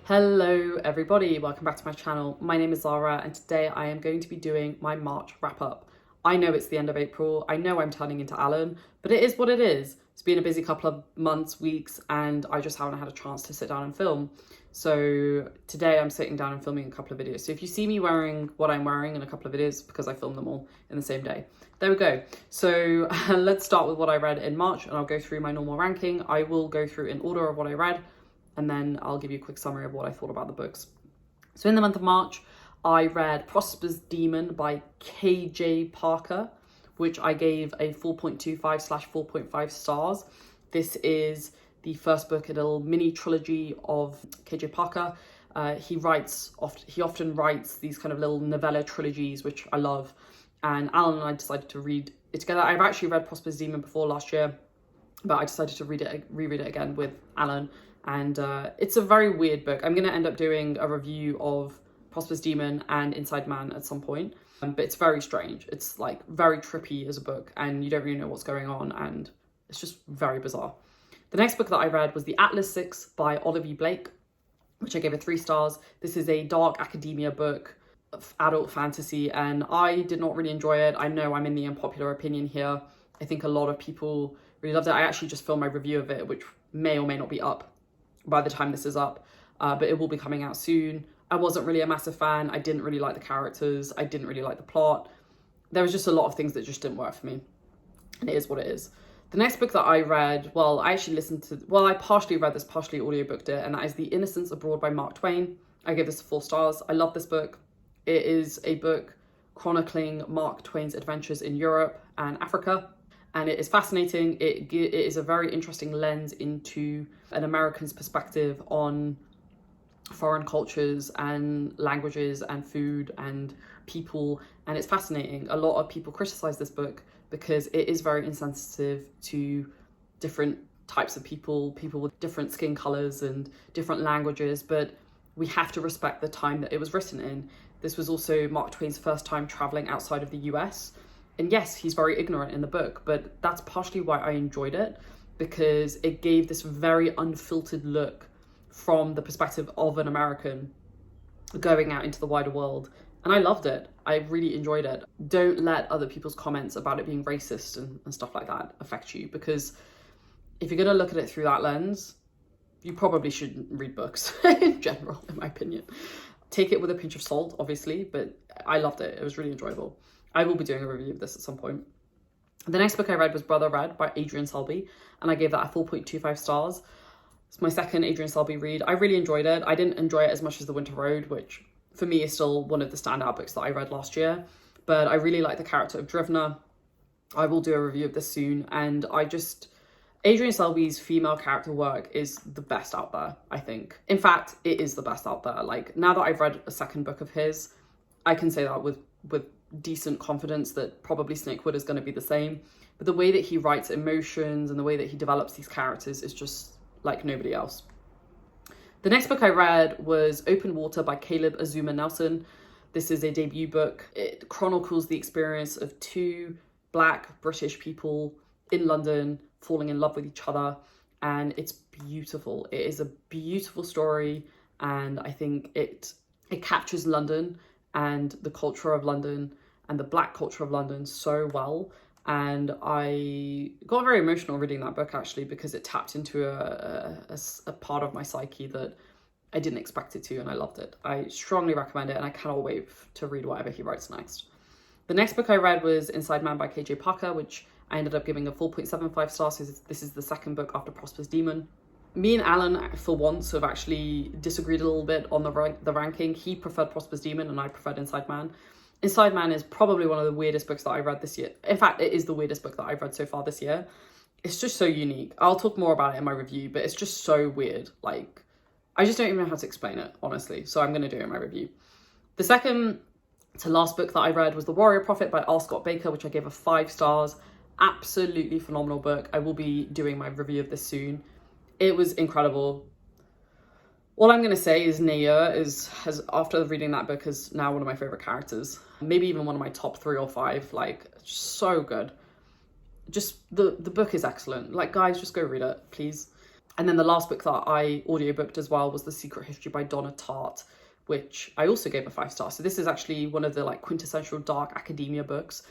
Hello everybody, welcome back to my channel. My name is Zara and today I am going to be doing my March wrap up. I know it's the end of April, I know I'm turning into Alan, but it is what it is. It's been a busy couple of months, weeks, and I just haven't had a chance to sit down and film. So today I'm sitting down and filming a couple of videos. So if you see me wearing what I'm wearing in a couple of videos, because I filmed them all in the same day. There we go. So let's start with what I read in March and I'll go through my normal ranking. I will go through in order of what I read, and then I'll give you a quick summary of what I thought about the books. So in the month of March, I read Prosperos Demon by KJ Parker, which I gave a 4.25/4.5 stars. This is the first book in a little mini trilogy of KJ Parker. He often writes these kind of little novella trilogies, which I love. And Alan and I decided to read it together. I've actually read Prosperos Demon before last year, but I decided to reread it again with Alan. And it's a very weird book. I'm going to end up doing a review of Prosperos Demon and Inside Man at some point. But it's very strange. It's like very trippy as a book and you don't really know what's going on and it's just very bizarre. The next book that I read was The Atlas Six by Olivia Blake, which I gave it 3 stars. This is a dark academia book of adult fantasy and I did not really enjoy it. I know I'm in the unpopular opinion here. I think a lot of people really loved it. I actually just filmed my review of it, which may or may not be up by the time this is up, but it will be coming out soon. I wasn't really a massive fan. I didn't really like the characters. I didn't really like the plot. There was just a lot of things that just didn't work for me. And it is what it is. The next book that I read, I partially read this, partially audiobooked it, and that is The Innocents Abroad by Mark Twain. I gave this 4 stars. I love this book. It is a book chronicling Mark Twain's adventures in Europe and Africa. And it is fascinating. It is a very interesting lens into an American's perspective on foreign cultures and languages and food and people. And it's fascinating. A lot of people criticize this book because it is very insensitive to different types of people with different skin colors and different languages. But we have to respect the time that it was written in. This was also Mark Twain's first time traveling outside of the US. And yes, he's very ignorant in the book, but that's partially why I enjoyed it, because it gave this very unfiltered look from the perspective of an American going out into the wider world. And I loved it. I really enjoyed it. Don't let other people's comments about it being racist and stuff like that affect you, because if you're going to look at it through that lens, you probably shouldn't read books in general, in my opinion. Take it with a pinch of salt, obviously, but I loved it. It was really enjoyable. I will be doing a review of this at some point. The next book I read was Brother Red by Adrian Selby, and I gave that a 4.25 stars. It's my second Adrian Selby read. I really enjoyed it. I didn't enjoy it as much as The Winter Road, which for me is still one of the standout books that I read last year, but I really like the character of Drivna. I will do a review of this soon, and Adrian Selby's female character work is the best out there, I think. In fact, it is the best out there. Like, now that I've read a second book of his, I can say that with decent confidence that probably Snakewood is going to be the same. But the way that he writes emotions and the way that he develops these characters is just like nobody else. The next book I read was Open Water by Caleb Azuma Nelson. This is a debut book. It chronicles the experience of 2 Black British people in London falling in love with each other, and it's beautiful. It is a beautiful story, and I think it captures London and the culture of London and the Black culture of London so well. And I got very emotional reading that book, actually, because it tapped into a part of my psyche that I didn't expect it to, and I loved it. I strongly recommend it, and I cannot wait to read whatever he writes next. The next book I read was Inside Man by KJ Parker, which I ended up giving a 4.75 stars. So this is the second book after Prosperos Demon. Me and Alan, for once, have actually disagreed a little bit on the ranking. He preferred Prosperos Demon and I preferred Inside Man. Inside Man is probably one of the weirdest books that I read this year. In fact, it is the weirdest book that I've read so far this year. It's just so unique. I'll talk more about it in my review, but it's just so weird. Like, I just don't even know how to explain it, honestly. So I'm going to do it in my review. The second to last book that I read was The Warrior Prophet by R. Scott Baker, which I gave a 5 stars. Absolutely phenomenal book. I will be doing my review of this soon. It was incredible. All I'm going to say is Naya has after reading that book, is now one of my favorite characters. Maybe even one of my top 3 or 5. Like, so good. Just the book is excellent. Like, guys, just go read it, please. And then the last book that I audiobooked as well was The Secret History by Donna Tartt, which I also gave a 5 stars. So this is actually one of the like quintessential dark academia books.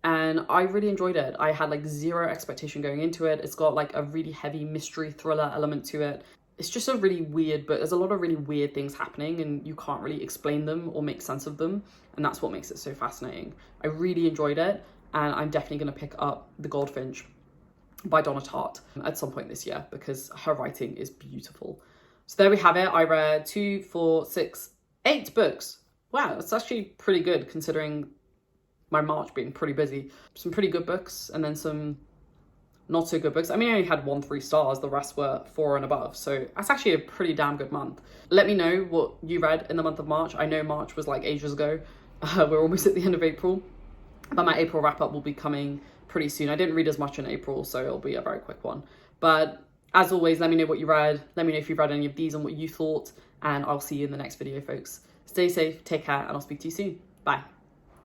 And I really enjoyed it. I had like zero expectation going into it. It's got like a really heavy mystery thriller element to it. It's just a really weird book. There's a lot of really weird things happening and you can't really explain them or make sense of them. And that's what makes it so fascinating. I really enjoyed it, and I'm definitely going to pick up The Goldfinch by Donna Tartt at some point this year because her writing is beautiful. So there we have it. I read 2, 4, 6, 8 books. Wow, that's actually pretty good considering my March being pretty busy. Some pretty good books and then some not so good books. I mean, I only had 1 3 stars, the rest were 4 and above. So that's actually a pretty damn good month. Let me know what you read in the month of March. I know March was like ages ago. We're almost at the end of April, but my April wrap up will be coming pretty soon. I didn't read as much in April, so it'll be a very quick one. But as always, let me know what you read. Let me know if you've read any of these and what you thought, and I'll see you in the next video, folks. Stay safe, take care, and I'll speak to you soon. Bye.